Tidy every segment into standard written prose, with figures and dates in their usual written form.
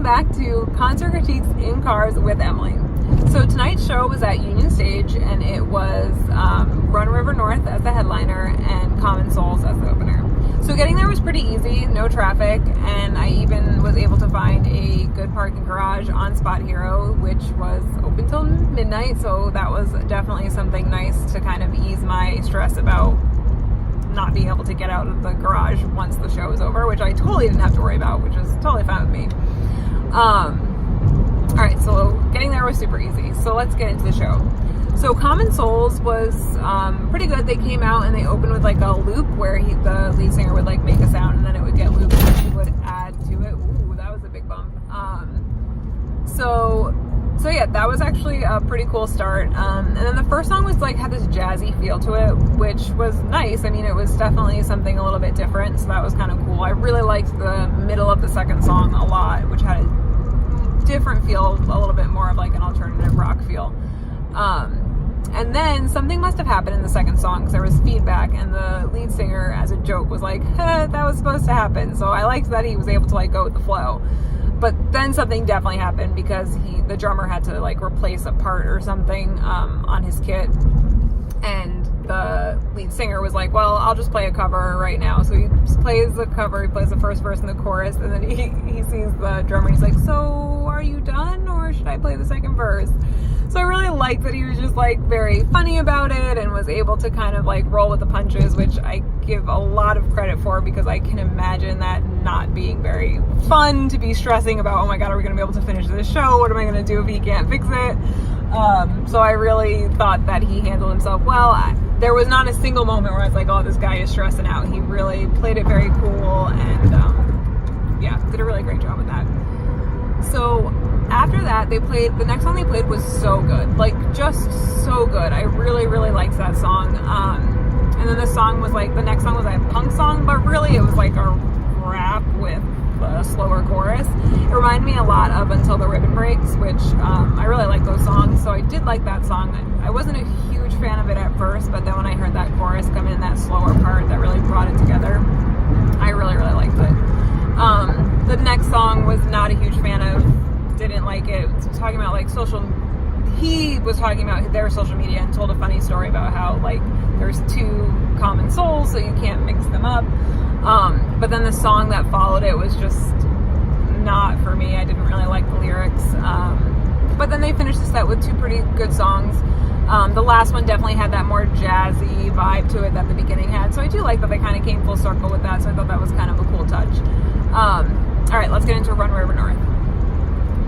back to Concert Critiques in Cars with Emily. So tonight's show was at Union Stage, and it was Run River North as the headliner and Common Souls as the opener. So getting there was pretty easy, no traffic, and I even was able to find a good parking garage on Spot Hero, which was open till midnight, so that was definitely something nice to kind of ease my stress about not being able to get out of the garage once the show was over, which I totally didn't have to worry about, which is totally fine with me. Alright, so getting there was super easy. So let's get into the show. So Common Souls was pretty good. They came out and they opened with like a loop where the lead singer would like make a sound and then it would get looped and he would add to it. Ooh, that was a big bump. So yeah, that was actually a pretty cool start. And then the first song was like, had this jazzy feel to it, which was nice. I mean, it was definitely something a little bit different, so that was kind of cool. I really liked the middle of the second song a lot, which had a different feel, a little bit more of like an alternative rock feel. And then something must have happened in the second song because there was feedback, and the lead singer, as a joke, was like, that was supposed to happen. So I liked that he was able to like go with the flow. But then something definitely happened because the drummer had to like replace a part or something on his kit, and the lead singer was like, well, I'll just play a cover right now. So he just plays the cover, he plays the first verse and the chorus, and then he sees the drummer and he's like, so are you done or should I play the second verse? So I really liked that he was just like very funny about it and was able to kind of like roll with the punches, which I give a lot of credit for because I can imagine that not being very fun to be stressing about, oh my god, are we going to be able to finish this show? What am I going to do if he can't fix it? So I really thought that he handled himself well. There was not a single moment where I was like, oh, this guy is stressing out. He really played it very cool and yeah, did a really great job with that. So after that, the next song they played was so good, like just so good. I really, really liked that song. And then the next song was a punk song, but really it was like a rap with a slower chorus. It reminded me a lot of Until the Ribbon Breaks, which I really like those songs, so I did like that song. I wasn't a huge fan of it at first, but then when I heard that chorus come in, that slower part that really brought it together, I really, really liked it. The next song was not a huge fan of, didn't like it. It was talking about like he was talking about their social media and told a funny story about how like there's two common souls, so you can't mix them up. But then the song that followed it was just not for me. I didn't really like the lyrics. But then they finished the set with two pretty good songs. The last one definitely had that more jazzy vibe to it that the beginning had. So I do like that they kind of came full circle with that. So I thought that was kind of a cool touch. All right, let's get into Run River North.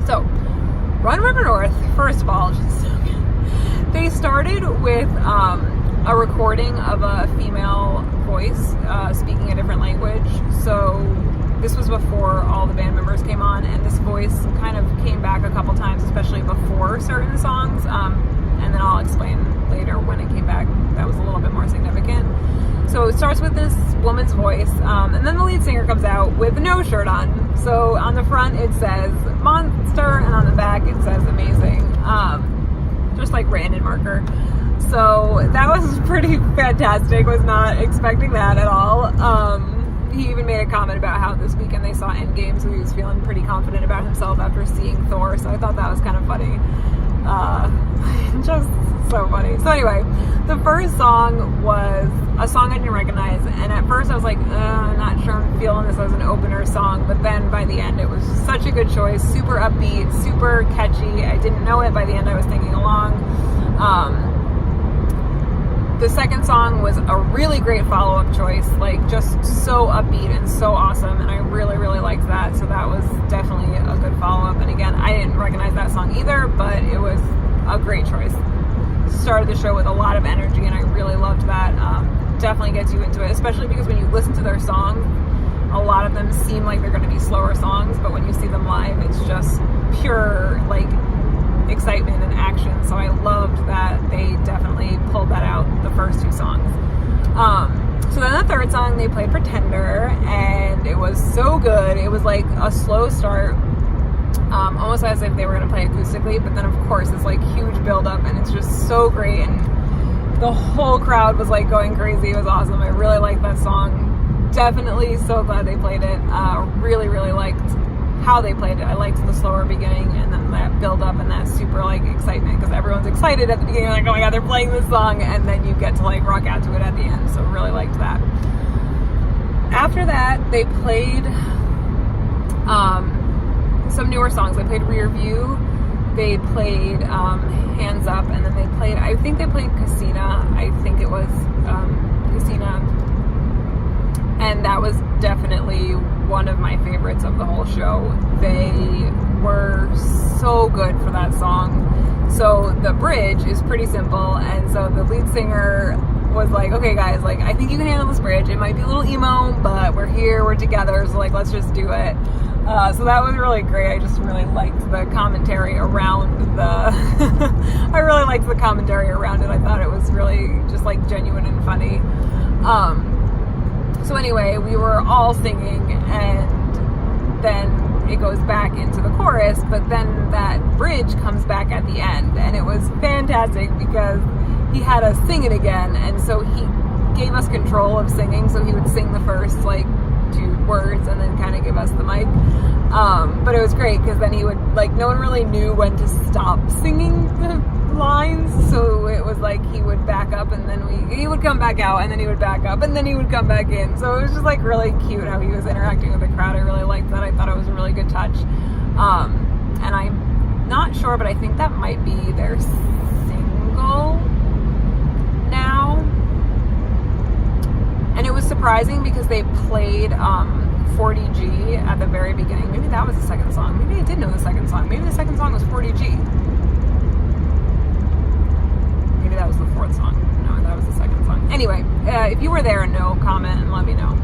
So Run River North, first of all, just so good. They started with a recording of a female voice speaking a different language. So this was before all the band members came on, and this voice kind of came back a couple times, especially before certain songs. And then I'll explain later when it came back that was a little bit more significant. So it starts with this woman's voice, and then the lead singer comes out with no shirt on. So on the front it says Monster, and on the back it says Amazing, just like written in marker. So that was pretty fantastic. Was not expecting that at all. He even made a comment about how this weekend they saw Endgame, so he was feeling pretty confident about himself after seeing Thor. So I thought that was kind of funny. Just so funny. So anyway, the first song was a song I didn't recognize, and at first I was like, I'm not sure I'm feeling this as an opener song, but then by the end it was such a good choice, super upbeat, super catchy. I didn't know it, by the end I was singing along. The second song was a really great follow-up choice, like just so upbeat and so awesome, and I really, really liked that, so that was definitely a good follow-up. And again, I didn't recognize that song either, but it was a great choice. Started the show with a lot of energy, and I really loved that. Definitely gets you into it, especially because when you listen to their song, a lot of them seem like they're going to be slower songs, but when you see them live, it's just pure, like, excitement and action. So I loved that they definitely pulled that out the first two songs. So then the third song they played Pretender, and it was so good. It was like a slow start, almost as if they were going to play acoustically, but then of course it's like huge build up, and it's just so great, and the whole crowd was like going crazy. It was awesome. I really liked that song. Definitely so glad they played it. Really, really liked how they played it. I liked the slower beginning and then that build up and that super like excitement, because everyone's excited at the beginning, like, oh my god, they're playing this song, and then you get to like rock out to it at the end. So really liked that. After that, they played some newer songs. They played Rear View, they played Hands Up, and then they played, I think they played Casina. I think it was Casina. And that was definitely one of my favorites of the whole show. They were so good for that song. So the bridge is pretty simple, and so the lead singer was like, okay guys, like, I think you can handle this bridge. It might be a little emo, but we're here, we're together, so like, let's just do it. So that was really great. I just really liked the commentary around I really liked the commentary around it. I thought it was really just like genuine and funny. So anyway, we were all singing, and then it goes back into the chorus, but then that bridge comes back at the end, and it was fantastic because he had us sing it again, and so he gave us control of singing, so he would sing the first like 2 words and then kind of give us the mic. But it was great because then he would, like, no one really knew when to stop singing the lines, so it was like he would back up and then he would come back out, and then he would back up and then he would come back in. So it was just like really cute how he was interacting with the crowd. I really liked that. I thought it was a really good touch. And I'm not sure, but I think that might be their single now. And it was surprising because they played 40G at the very beginning. Maybe that was the second song. Maybe I did know the second song. Maybe the second song was 40G. Maybe that was the fourth song. No, that was the second song. Anyway, if you were there and know, comment and let me know.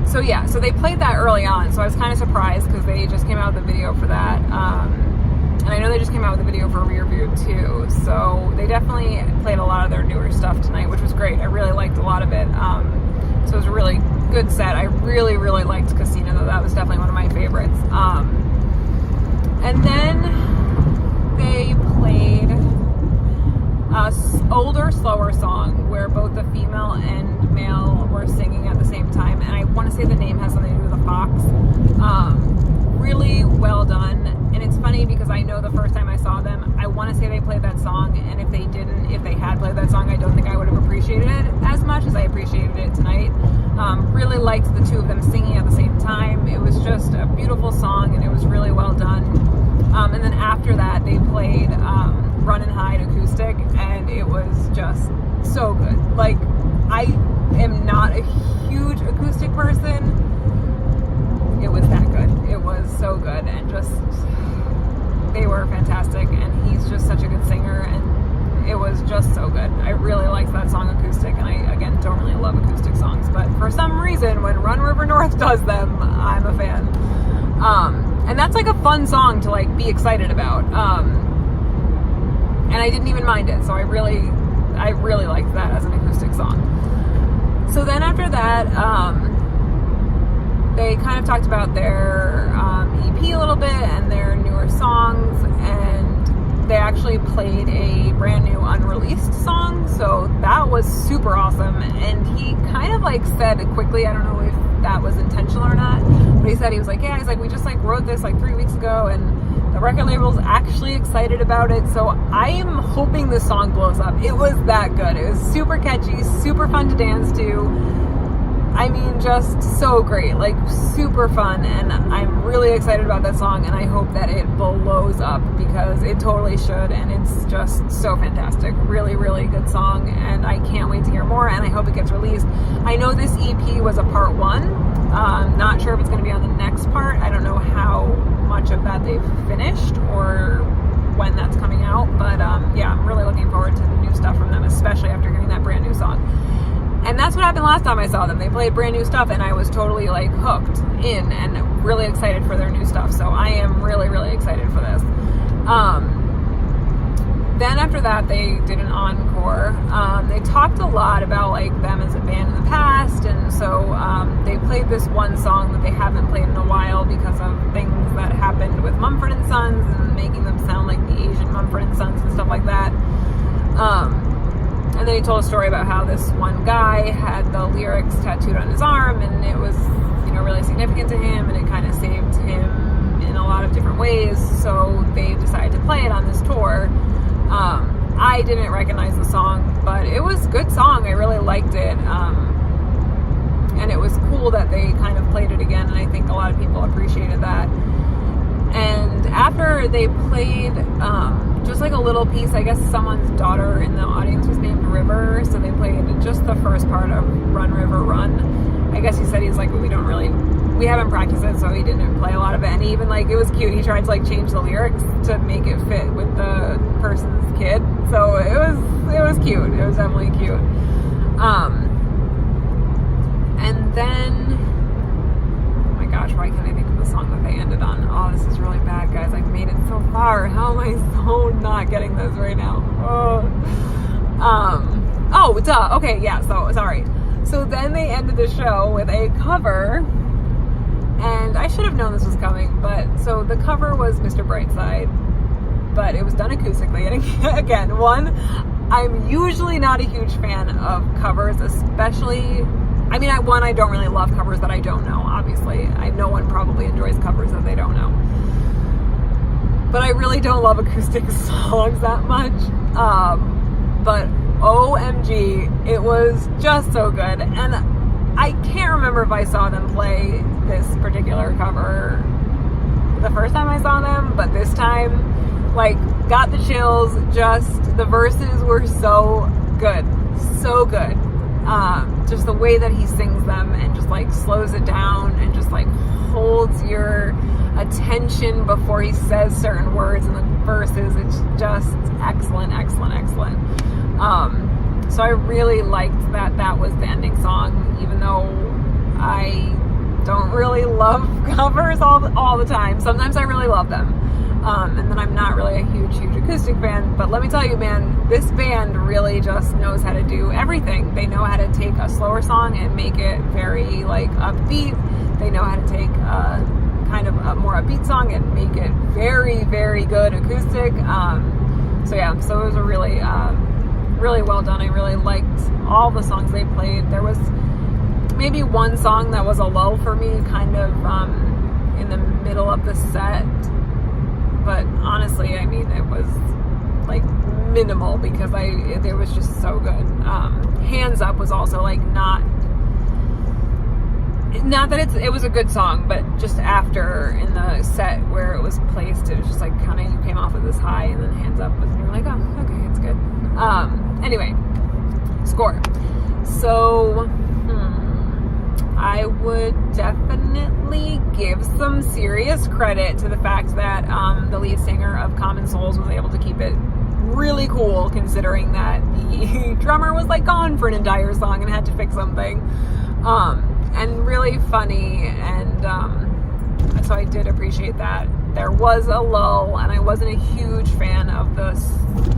So yeah, so they played that early on, so I was kind of surprised because they just came out with a video for that. And I know they just came out with a video for Rear View too, so they definitely played a lot of their newer stuff tonight, which was great. I really liked a lot of it. So it was a really good set. I really, really liked Casino, though. That was definitely one of my favorites. And then they played a older, slower song where both the female and male were singing at the same time, and I want to say the name has something to do with a fox. Really well done. And it's funny because I know the first time I saw them, I want to say they played that song, and if they had played that song, I don't think I would have appreciated it as much as I appreciated it tonight. Really liked the two of them singing at the same time. It was just a beautiful song, and it was really well done. And then after that, they played Run and Hide acoustic, and it was just so good. Like, I am not a huge acoustic person. It was that good. It was so good, and just, they were fantastic, and he's just such a good singer, and it was just so good. I really liked that song acoustic, and I, again, don't really love acoustic songs, but for some reason, when Run River North does them, I'm a fan. And that's like a fun song to like be excited about. And I didn't even mind it, so I really liked that as an acoustic song. So then after that, they kind of talked about their EP a little bit and their newer songs, and they actually played a brand new unreleased song, so that was super awesome. And he kind of like said quickly, I don't know if that was intentional or not, but he said, he was like, yeah, he's like, we just like wrote this like 3 weeks ago, and the record label's actually excited about it, so I am hoping this song blows up. It was that good. It was super catchy, super fun to dance to. I mean, just so great, like super fun, and I'm really excited about that song, and I hope that it blows up because it totally should, and it's just so fantastic. Really, really good song, and I can't wait to hear more, and I hope it gets released. I know this EP was a part 1. Not sure if it's going to be on the next part. I don't know how much of that they've finished or when that's coming out, but yeah, I'm really looking forward to the new stuff from them, especially after hearing that brand new song. And that's what happened last time I saw them. They played brand new stuff, and I was totally like hooked in and really excited for their new stuff. So I am really, really excited for this. Then after that, they did an encore. They talked a lot about like them as a band in the past, and so they played this one song that they haven't played in a while because of things that happened with Mumford & Sons and making them sound like the Asian Mumford & Sons and stuff like that. And then he told a story about how this one guy had the lyrics tattooed on his arm, and it was, you know, really significant significant to him, and it kind of saved him in a lot of different ways, so they decided to play it on this tour. I didn't recognize the song, but it was a good song. I really liked it. And it was cool that they kind of played it again, and I think a lot of people appreciated that. And after they played just like a little piece, I guess someone's daughter in the audience was named River, so they played just the first part of Run River Run. I guess he said he's like, we haven't practiced it, so he didn't play a lot of it. And he even, like, it was cute, he tried to like change the lyrics to make it fit with the person's kid, so it was cute. It was definitely cute. And then, oh my gosh, why can't I think of the song that they ended on? Oh, this is really bad, guys. I've made it so far. How am I so not getting this right now? Oh, duh. Okay, yeah, so, sorry. So then they ended the show with a cover, and I should have known this was coming, but, so the cover was Mr. Brightside, but it was done acoustically, and again, I'm usually not a huge fan of covers, especially, I don't really love covers that I don't know, obviously. No one probably enjoys covers that they don't know. But I really don't love acoustic songs that much. But OMG, it was just so good. And I can't remember if I saw them play this particular cover the first time I saw them, but this time, like, got the chills. Just, the verses were so good. So good. Just the way that he sings them and just like slows it down and just like holds your attention before he says certain words in the verses. It's just excellent. So I really liked that was the ending song, even though I don't really love covers all the time. Sometimes I really love them. And then I'm not really a huge acoustic fan, but let me tell you, man, this band really just knows how to do everything. They know how to take a slower song and make it very, like, upbeat. They know how to take kind of a more upbeat song and make it very, very good acoustic. So it was a really, really well done. I really liked all the songs they played. There was maybe one song that was a lull for me, kind of in the middle of the set. But honestly, it was like minimal because it was just so good. Hands Up was also like not that it was a good song, but just after in the set where it was placed, it was just like kind of, you came off of this high, and then Hands Up was, and you're like, oh, okay, it's good. Anyway, score. So I would definitely give some serious credit to the fact that the lead singer of Common Souls was able to keep it really cool, considering that the drummer was like gone for an entire song and had to fix something. And really funny, and so I did appreciate that. There was a lull, and I wasn't a huge fan of the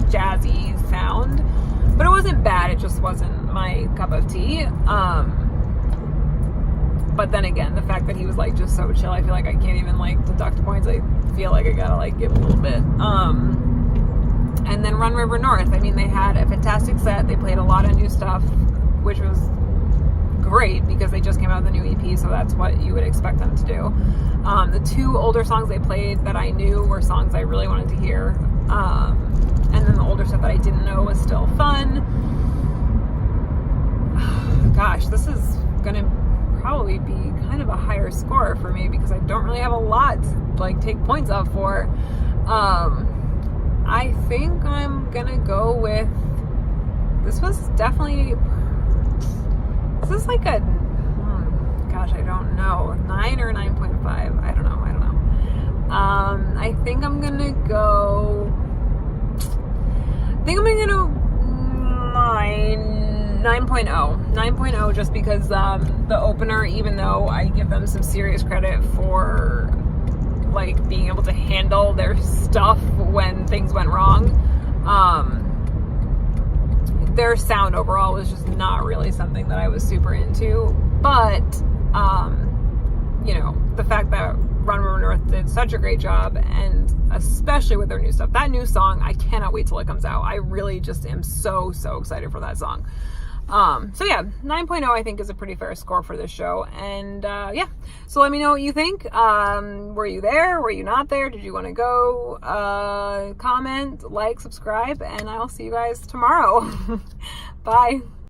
jazzy sound, but it wasn't bad, it just wasn't my cup of tea. But then again, the fact that he was like just so chill, I feel like I can't even like deduct points. I feel like I gotta like give a little bit. And then Run River North, they had a fantastic set. They played a lot of new stuff, which was great because they just came out with a new EP, so that's what you would expect them to do. The two older songs they played that I knew were songs I really wanted to hear. And then the older stuff that I didn't know was still fun. Gosh, this is gonna probably be kind of a higher score for me because I don't really have a lot to like take points up for. I think I'm gonna go with, this was like a, gosh, I don't know, 9 or 9.5, I don't know. I think I'm gonna go 9.0 just because the opener, even though I give them some serious credit for like being able to handle their stuff when things went wrong, their sound overall was just not really something that I was super into. But the fact that Run River North did such a great job, and especially with their new stuff, that new song, I cannot wait till it comes out. I really just am so excited for that song. So yeah, 9.0 I think is a pretty fair score for this show. And yeah, so let me know what you think. Were you there? Were you not there? Did you want to go? Comment, like, subscribe, and I'll see you guys tomorrow. Bye.